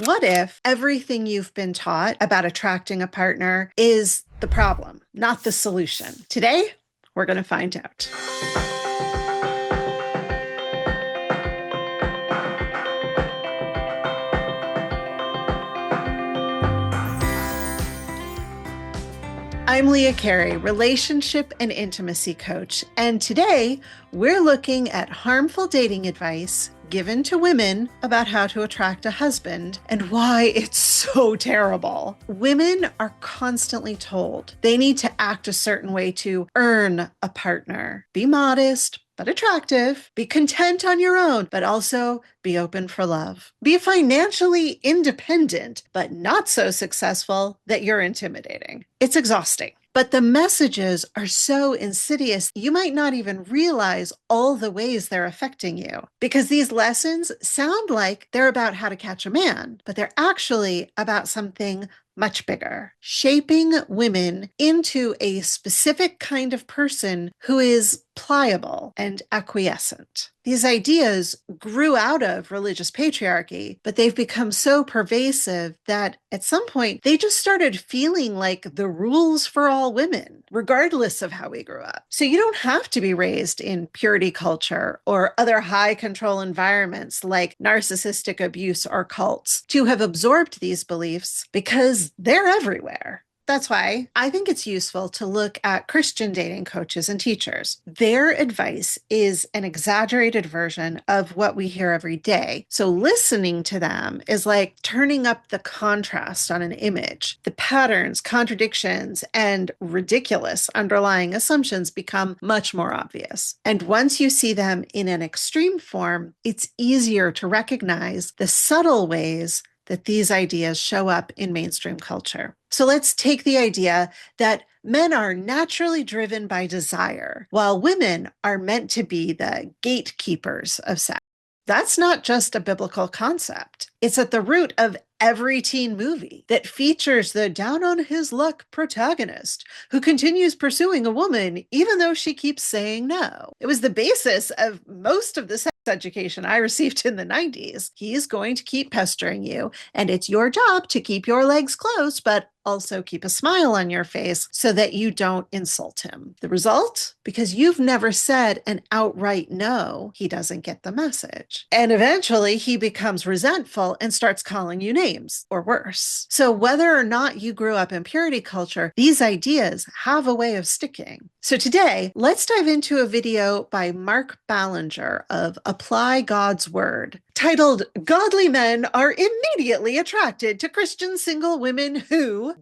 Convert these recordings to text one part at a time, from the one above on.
What if everything you've been taught about attracting a partner is the problem, not the solution? Today, we're going to find out. I'm Leah Carey, relationship and intimacy coach, and today we're looking at harmful dating advice given to women about how to attract a husband and why it's so terrible. Women are constantly told they need to act a certain way to earn a partner. Be modest, but attractive. Be content on your own, but also be open for love. Be financially independent, but not so successful that you're intimidating. It's exhausting. But the messages are so insidious, you might not even realize all the ways they're affecting you. Because these lessons sound like they're about how to catch a man, but they're actually about something much bigger, shaping women into a specific kind of person who is pliable and acquiescent. These ideas grew out of religious patriarchy, but they've become so pervasive that at some point they just started feeling like the rules for all women, regardless of how we grew up. So you don't have to be raised in purity culture or other high control environments like narcissistic abuse or cults to have absorbed these beliefs, because they're everywhere. That's why I think it's useful to look at Christian dating coaches and teachers. Their advice is an exaggerated version of what we hear every day. So listening to them is like turning up the contrast on an image. The patterns, contradictions, and ridiculous underlying assumptions become much more obvious. And once you see them in an extreme form, it's easier to recognize the subtle ways that these ideas show up in mainstream culture. So let's take the idea that men are naturally driven by desire, while women are meant to be the gatekeepers of sex. That's not just a biblical concept. It's at the root of every teen movie that features the down on his luck protagonist who continues pursuing a woman even though she keeps saying no. It was the basis of most of the sex education I received in the 90s. He's going to keep pestering you, and it's your job to keep your legs closed, but also keep a smile on your face so that you don't insult him. The result? Because you've never said an outright no, he doesn't get the message. And eventually he becomes resentful and starts calling you names, or worse. So whether or not you grew up in purity culture, these ideas have a way of sticking. So today, let's dive into a video by Mark Ballinger of Apply God's Word, titled "Godly Men Are Immediately Attracted to Christian Single Women Who...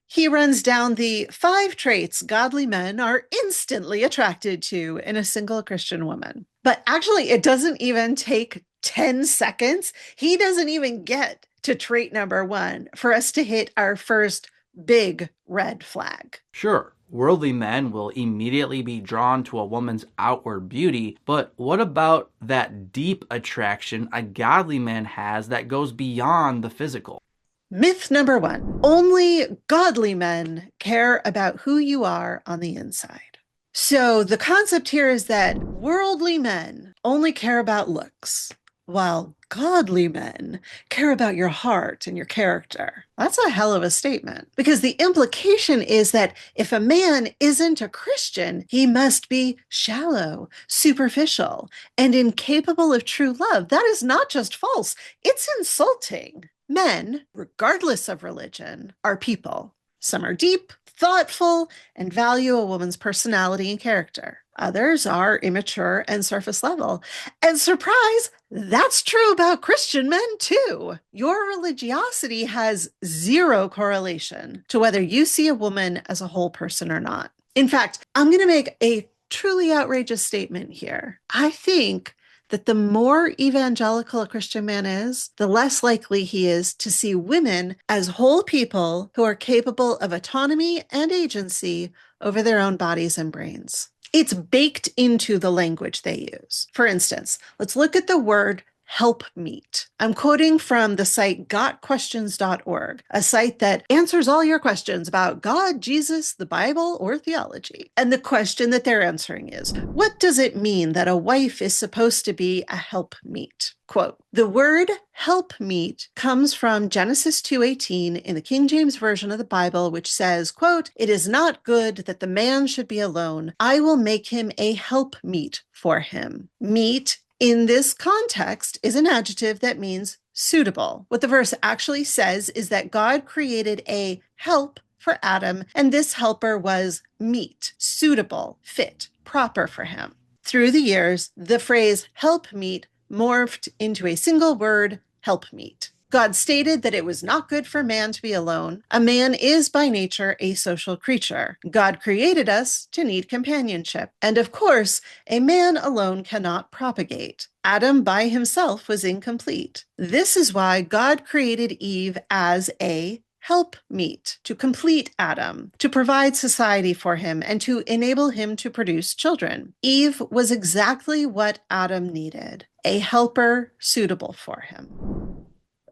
He runs down the 5 traits godly men are instantly attracted to in a single Christian woman. But actually, it doesn't even take 10 seconds. He doesn't even get to trait number 1 for us to hit our first big red flag. Sure, worldly men will immediately be drawn to a woman's outward beauty, but what about that deep attraction a godly man has that goes beyond the physical? Myth number 1, only godly men care about who you are on the inside. So the concept here is that worldly men only care about looks, while godly men care about your heart and your character. That's a hell of a statement, because the implication is that if a man isn't a Christian, he must be shallow, superficial, and incapable of true love. That is not just false, it's insulting. Men, regardless of religion, are people. Some are deep, thoughtful, and value a woman's personality and character. Others are immature and surface level. And surprise, that's true about Christian men too. Your religiosity has zero correlation to whether you see a woman as a whole person or not. In fact, I'm going to make a truly outrageous statement here. I think that the more evangelical a Christian man is, the less likely he is to see women as whole people who are capable of autonomy and agency over their own bodies and brains. It's baked into the language they use. For instance, let's look at the word helpmeet. I'm quoting from the site gotquestions.org, a site that answers all your questions about God, Jesus, the Bible, or theology. And the question that they're answering is, what does it mean that a wife is supposed to be a helpmeet? Quote, the word helpmeet comes from Genesis 2:18 in the King James Version of the Bible, which says, quote, it is not good that the man should be alone. I will make him a helpmeet for him. Meet in this context is an adjective that means suitable. What the verse actually says is that God created a help for Adam, and this helper was meet, suitable, fit, proper for him. Through the years, the phrase helpmeet morphed into a single word, helpmeet. God stated that it was not good for man to be alone. A man is by nature a social creature. God created us to need companionship. And of course, a man alone cannot propagate. Adam by himself was incomplete. This is why God created Eve as a helpmeet to complete Adam, to provide society for him, and to enable him to produce children. Eve was exactly what Adam needed, a helper suitable for him.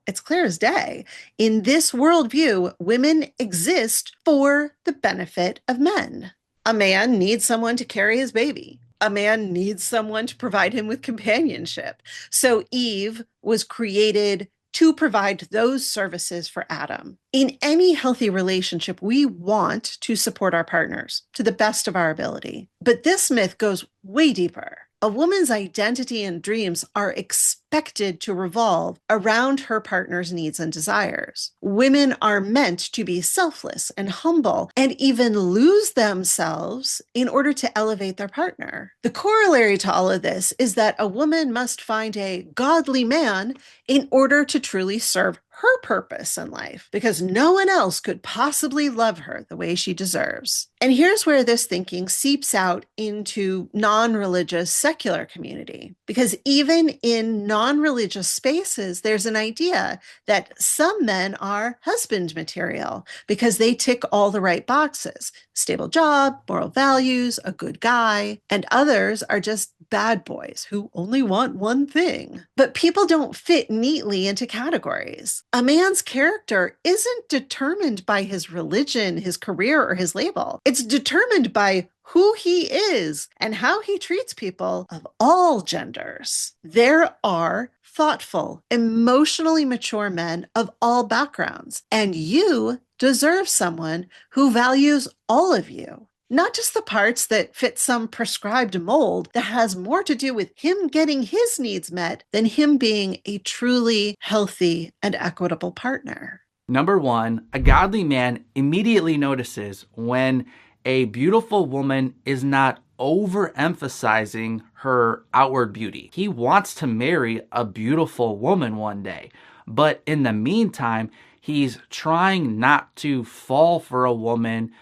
It's clear as day. In this worldview, women exist for the benefit of men. A man needs someone to carry his baby. A man needs someone to provide him with companionship. So Eve was created to provide those services for Adam. In any healthy relationship, we want to support our partners to the best of our ability. But this myth goes way deeper. A woman's identity and dreams are expected to revolve around her partner's needs and desires. Women are meant to be selfless and humble and even lose themselves in order to elevate their partner. The corollary to all of this is that a woman must find a godly man in order to truly serve her purpose in life, because no one else could possibly love her the way she deserves. And here's where this thinking seeps out into non-religious secular community, because even in non-religious spaces, there's an idea that some men are husband material because they tick all the right boxes: stable job, moral values, a good guy, and others are just bad boys who only want one thing. But people don't fit neatly into categories. A man's character isn't determined by his religion, his career, or his label. It's determined by who he is and how he treats people of all genders. There are thoughtful, emotionally mature men of all backgrounds, and you deserve someone who values all of you. Not just the parts that fit some prescribed mold that has more to do with him getting his needs met than him being a truly healthy and equitable partner. Number one, a godly man immediately notices when a beautiful woman is not overemphasizing her outward beauty. He wants to marry a beautiful woman one day, but in the meantime, he's trying not to fall for a woman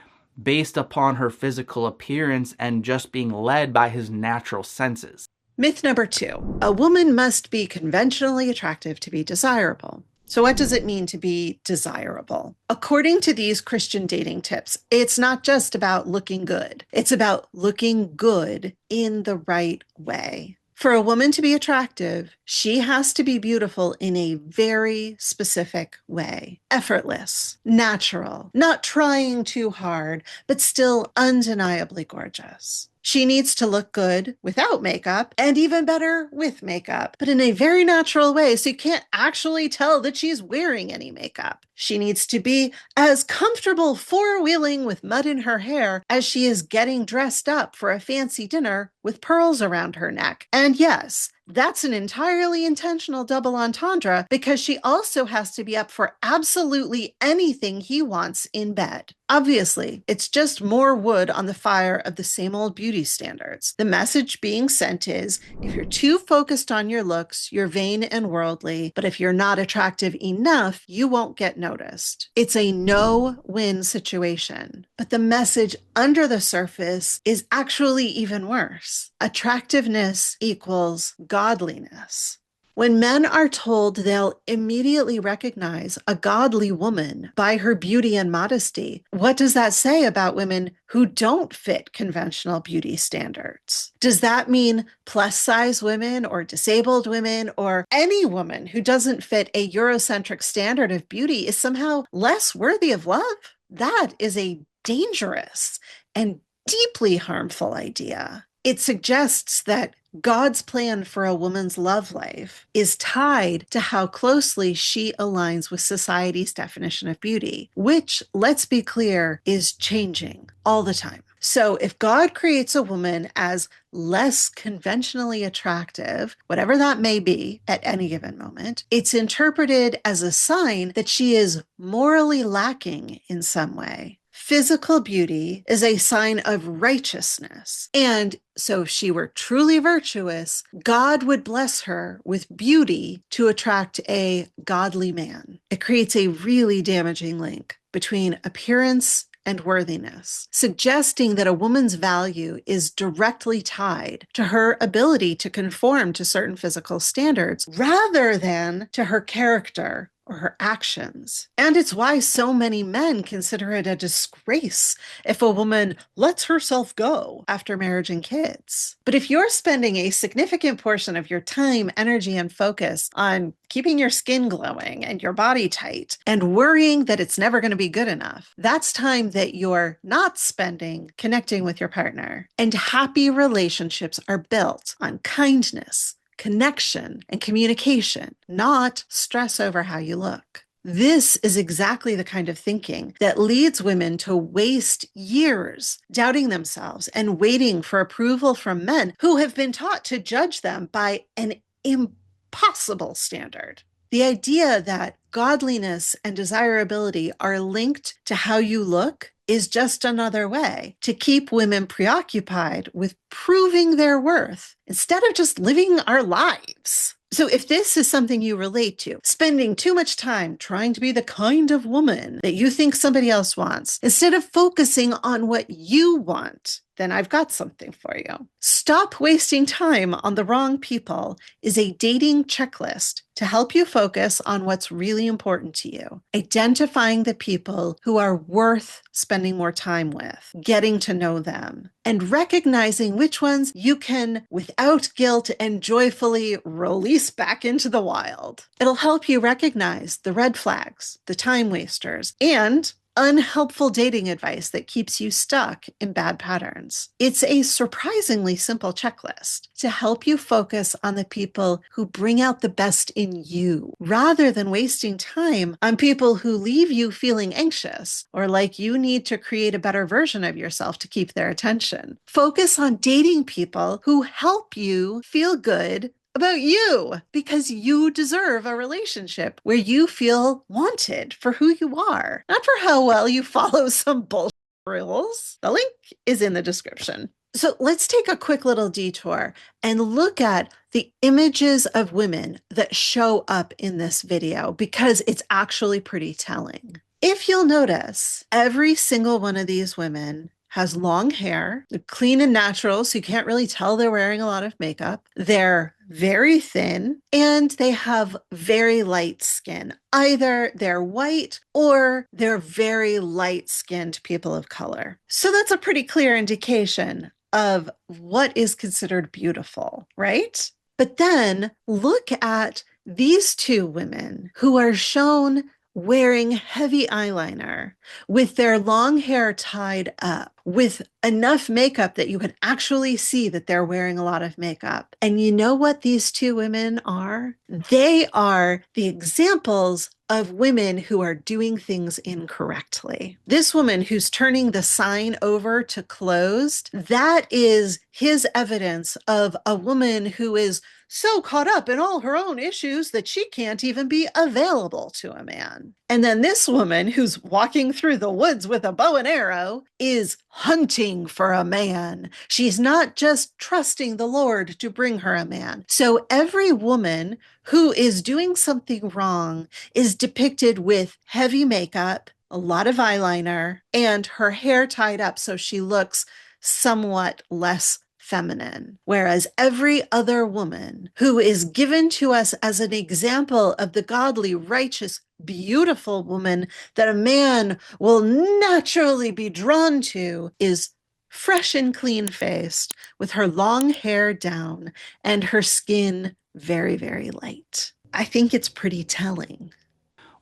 based upon her physical appearance and just being led by his natural senses. Myth number 2, a woman must be conventionally attractive to be desirable. So what does it mean to be desirable? According to these Christian dating tips, it's not just about looking good. It's about looking good in the right way. For a woman to be attractive, she has to be beautiful in a very specific way. Effortless, natural, not trying too hard, but still undeniably gorgeous. She needs to look good without makeup and even better with makeup, but in a very natural way, so you can't actually tell that she's wearing any makeup. She needs to be as comfortable four-wheeling with mud in her hair as she is getting dressed up for a fancy dinner with pearls around her neck. And yes, that's an entirely intentional double entendre, because she also has to be up for absolutely anything he wants in bed. Obviously, it's just more wood on the fire of the same old beauty standards. The message being sent is, if you're too focused on your looks, you're vain and worldly, but if you're not attractive enough, you won't get noticed. It's a no-win situation. But the message under the surface is actually even worse. Attractiveness equals godliness. When men are told they'll immediately recognize a godly woman by her beauty and modesty, what does that say about women who don't fit conventional beauty standards? Does that mean plus size women or disabled women or any woman who doesn't fit a Eurocentric standard of beauty is somehow less worthy of love? That is a dangerous and deeply harmful idea. It suggests that God's plan for a woman's love life is tied to how closely she aligns with society's definition of beauty, which, let's be clear, is changing all the time. So if God creates a woman as less conventionally attractive, whatever that may be at any given moment, it's interpreted as a sign that she is morally lacking in some way. Physical beauty is a sign of righteousness. And so if she were truly virtuous, God would bless her with beauty to attract a godly man. It creates a really damaging link between appearance and worthiness, suggesting that a woman's value is directly tied to her ability to conform to certain physical standards rather than to her character or her actions. And it's why so many men consider it a disgrace if a woman lets herself go after marriage and kids. But if you're spending a significant portion of your time, energy, and focus on keeping your skin glowing and your body tight and worrying that it's never going to be good enough, that's time that you're not spending connecting with your partner. And happy relationships are built on kindness, connection, and communication, not stress over how you look. This is exactly the kind of thinking that leads women to waste years doubting themselves and waiting for approval from men who have been taught to judge them by an impossible standard. The idea that godliness and desirability are linked to how you look is just another way to keep women preoccupied with proving their worth instead of just living our lives. So if this is something you relate to, spending too much time trying to be the kind of woman that you think somebody else wants, instead of focusing on what you want, then I've got something for you. Stop wasting time on the wrong people is a dating checklist to help you focus on what's really important to you, identifying the people who are worth spending more time with, getting to know them, and recognizing which ones you can, without guilt and joyfully, release back into the wild. It'll help you recognize the red flags, the time wasters, and unhelpful dating advice that keeps you stuck in bad patterns. It's a surprisingly simple checklist to help you focus on the people who bring out the best in you, rather than wasting time on people who leave you feeling anxious or like you need to create a better version of yourself to keep their attention. Focus on dating people who help you feel good about you, because you deserve a relationship where you feel wanted for who you are, not for how well you follow some bullshit rules. The link is in the description. So let's take a quick little detour and look at the images of women that show up in this video, because it's actually pretty telling. If you'll notice, every single one of these women has long hair, they're clean and natural, so you can't really tell they're wearing a lot of makeup. They're very thin, and they have very light skin. Either they're white or they're very light-skinned people of color. So that's a pretty clear indication of what is considered beautiful, right? But then look at these two women who are shown wearing heavy eyeliner with their long hair tied up with enough makeup that you can actually see that they're wearing a lot of makeup. And you know what these two women are? They are the examples of women who are doing things incorrectly. This woman who's turning the sign over to closed, that is his evidence of a woman who is so caught up in all her own issues that she can't even be available to a man. And then this woman who's walking through the woods with a bow and arrow is hunting for a man. She's not just trusting the Lord to bring her a man. So every woman who is doing something wrong is depicted with heavy makeup, a lot of eyeliner, and her hair tied up so she looks somewhat less feminine, whereas every other woman who is given to us as an example of the godly, righteous, beautiful woman that a man will naturally be drawn to is fresh and clean faced, with her long hair down and her skin very, very light. I think it's pretty telling.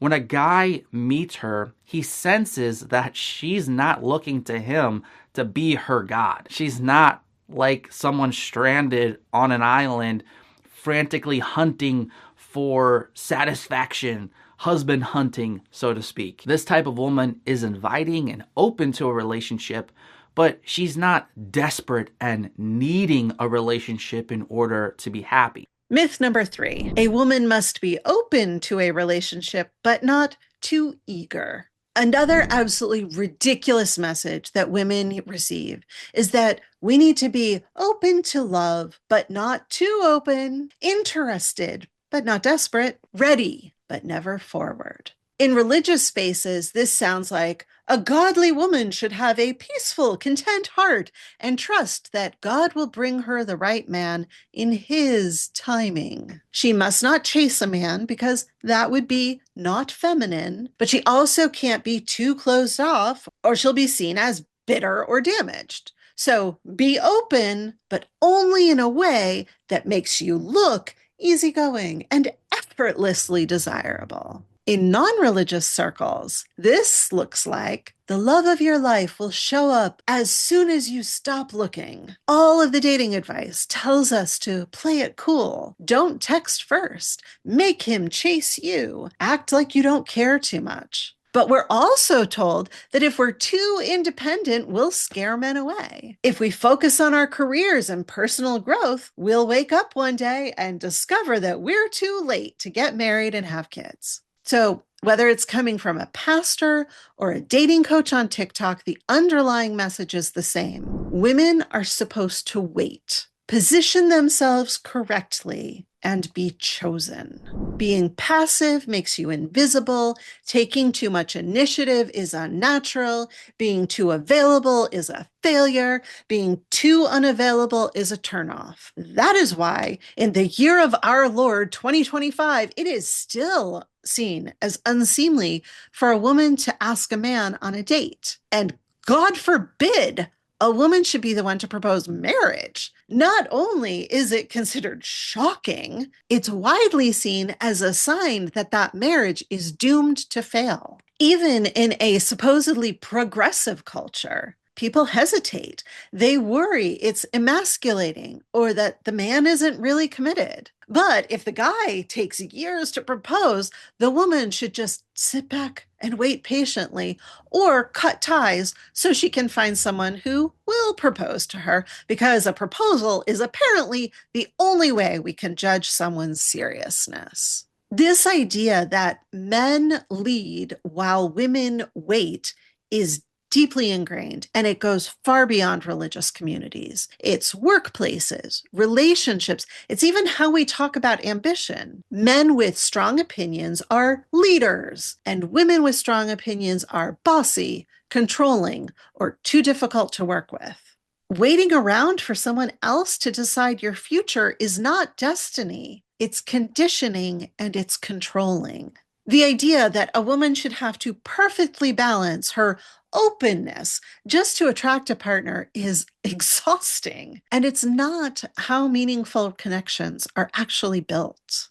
When a guy meets her, he senses that she's not looking to him to be her God. She's not like someone stranded on an island, frantically hunting for satisfaction, husband hunting, so to speak. This type of woman is inviting and open to a relationship, but she's not desperate and needing a relationship in order to be happy. Myth number 3, a woman must be open to a relationship, but not too eager. Another absolutely ridiculous message that women receive is that we need to be open to love, but not too open, interested, but not desperate, ready, but never forward. In religious spaces, this sounds like a godly woman should have a peaceful, content heart and trust that God will bring her the right man in his timing. She must not chase a man because that would be not feminine, but she also can't be too closed off or she'll be seen as bitter or damaged. So be open, but only in a way that makes you look easygoing and effortlessly desirable. In non-religious circles, this looks like the love of your life will show up as soon as you stop looking. All of the dating advice tells us to play it cool. Don't text first. Make him chase you. Act like you don't care too much. But we're also told that if we're too independent, we'll scare men away. If we focus on our careers and personal growth, we'll wake up one day and discover that we're too late to get married and have kids. So whether it's coming from a pastor or a dating coach on TikTok, the underlying message is the same. Women are supposed to wait, position themselves correctly, and be chosen. Being passive makes you invisible. Taking too much initiative is unnatural. Being too available is a failure. Being too unavailable is a turnoff. That is why in the year of our Lord 2025, it is still seen as unseemly for a woman to ask a man on a date. And God forbid a woman should be the one to propose marriage. Not only is it considered shocking, it's widely seen as a sign that that marriage is doomed to fail. Even in a supposedly progressive culture, people hesitate. They worry it's emasculating or that the man isn't really committed. But if the guy takes years to propose, the woman should just sit back and wait patiently or cut ties so she can find someone who will propose to her, because a proposal is apparently the only way we can judge someone's seriousness. This idea that men lead while women wait is deeply ingrained, and it goes far beyond religious communities. It's workplaces, relationships, it's even how we talk about ambition. Men with strong opinions are leaders, and women with strong opinions are bossy, controlling, or too difficult to work with. Waiting around for someone else to decide your future is not destiny. It's conditioning and it's controlling. The idea that a woman should have to perfectly balance her openness just to attract a partner is exhausting, and it's not how meaningful connections are actually built.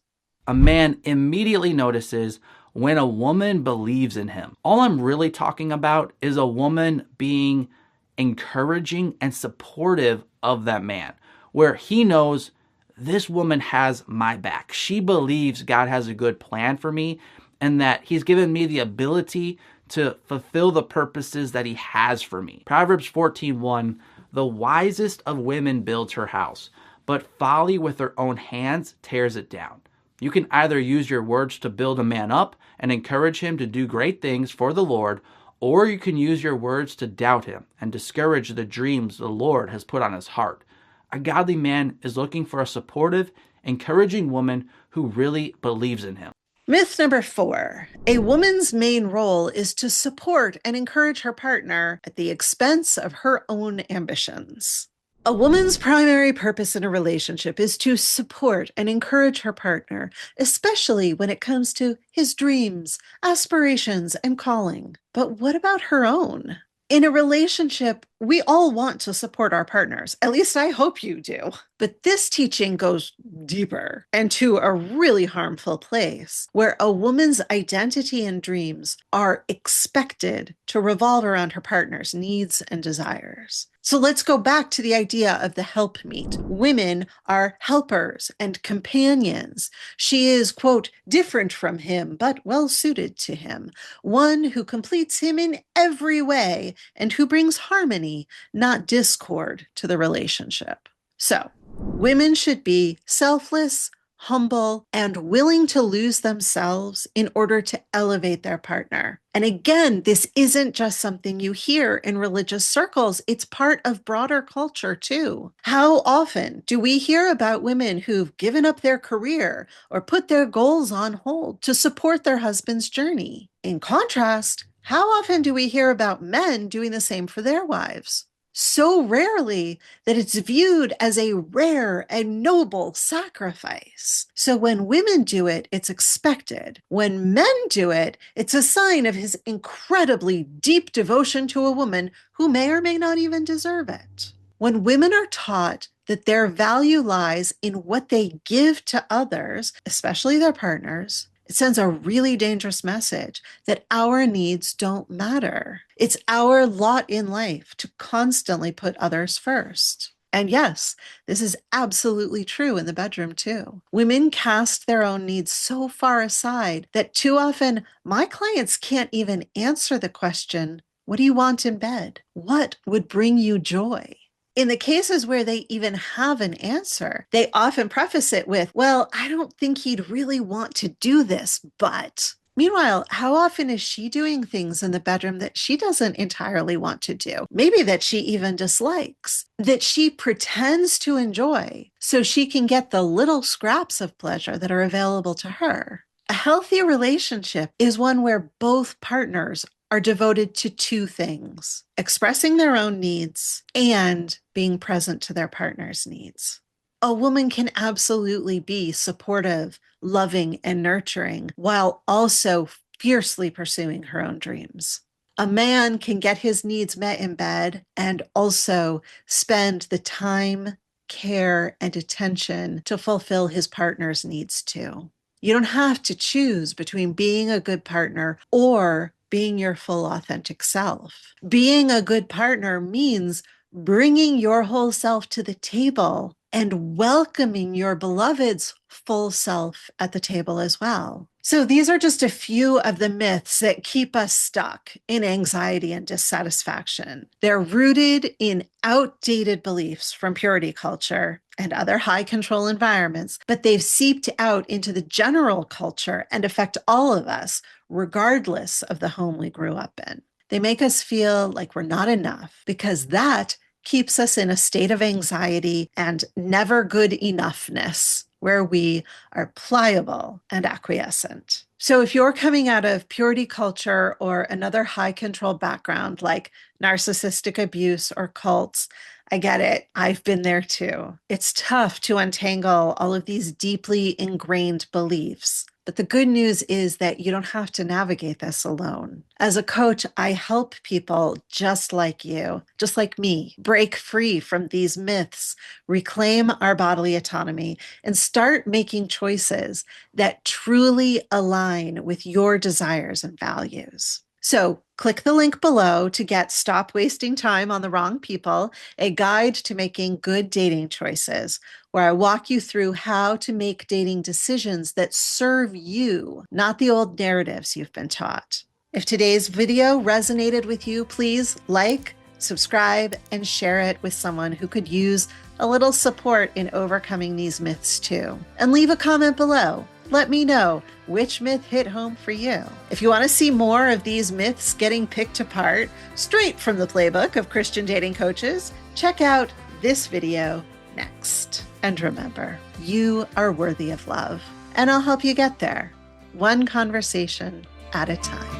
A man immediately notices when a woman believes in him. All I'm really talking about is a woman being encouraging and supportive of that man, where he knows this woman has my back. She believes God has a good plan for me and that he's given me the ability to fulfill the purposes that he has for me. Proverbs 14:1, the wisest of women builds her house, but folly with her own hands tears it down. You can either use your words to build a man up and encourage him to do great things for the Lord, or you can use your words to doubt him and discourage the dreams the Lord has put on his heart. A godly man is looking for a supportive, encouraging woman who really believes in him. Myth number 4, a woman's main role is to support and encourage her partner at the expense of her own ambitions. A woman's primary purpose in a relationship is to support and encourage her partner, especially when it comes to his dreams, aspirations, and calling. But what about her own? In a relationship, we all want to support our partners. At least I hope you do. But this teaching goes deeper and to a really harmful place where a woman's identity and dreams are expected to revolve around her partner's needs and desires. So let's go back to the idea of the helpmeet. Women are helpers and companions. She is, quote, different from him, but well suited to him, one who completes him in every way and who brings harmony, not discord, to the relationship. So, women should be selfless, humble, and willing to lose themselves in order to elevate their partner. And again, this isn't just something you hear in religious circles, it's part of broader culture too. How often do we hear about women who've given up their career or put their goals on hold to support their husband's journey? In contrast, how often do we hear about men doing the same for their wives? So rarely that it's viewed as a rare and noble sacrifice. So when women do it, it's expected. When men do it, it's a sign of his incredibly deep devotion to a woman who may or may not even deserve it. When women are taught that their value lies in what they give to others, especially their partners, it sends a really dangerous message that our needs don't matter. It's our lot in life to constantly put others first. And yes, this is absolutely true in the bedroom too. Women cast their own needs so far aside that too often my clients can't even answer the question, what do you want in bed? What would bring you joy? In the cases where they even have an answer, they often preface it with, well, I don't think he'd really want to do this, but. Meanwhile, how often is she doing things in the bedroom that she doesn't entirely want to do? Maybe that she even dislikes, that she pretends to enjoy so she can get the little scraps of pleasure that are available to her. A healthy relationship is one where both partners are devoted to two things: expressing their own needs and being present to their partner's needs. A woman can absolutely be supportive, loving, and nurturing while also fiercely pursuing her own dreams. A man can get his needs met in bed and also spend the time, care, and attention to fulfill his partner's needs too. You don't have to choose between being a good partner or being your full authentic self. Being a good partner means bringing your whole self to the table and welcoming your beloved's full self at the table as well. So these are just a few of the myths that keep us stuck in anxiety and dissatisfaction. They're rooted in outdated beliefs from purity culture and other high control environments, but they've seeped out into the general culture and affect all of us, regardless of the home we grew up in. They make us feel like we're not enough because that keeps us in a state of anxiety and never good enoughness, where we are pliable and acquiescent. So if you're coming out of purity culture or another high control background like narcissistic abuse or cults, I get it. I've been there too. It's tough to untangle all of these deeply ingrained beliefs. But the good news is that you don't have to navigate this alone. As a coach, I help people just like you, just like me, break free from these myths, reclaim our bodily autonomy, and start making choices that truly align with your desires and values. So click the link below to get Stop Wasting Time on the Wrong People, a guide to making good dating choices, where I walk you through how to make dating decisions that serve you, not the old narratives you've been taught. If today's video resonated with you, please like, subscribe, and share it with someone who could use a little support in overcoming these myths too. And leave a comment below. Let me know which myth hit home for you. If you want to see more of these myths getting picked apart straight from the playbook of Christian dating coaches, check out this video next. And remember, you are worthy of love, and I'll help you get there, one conversation at a time.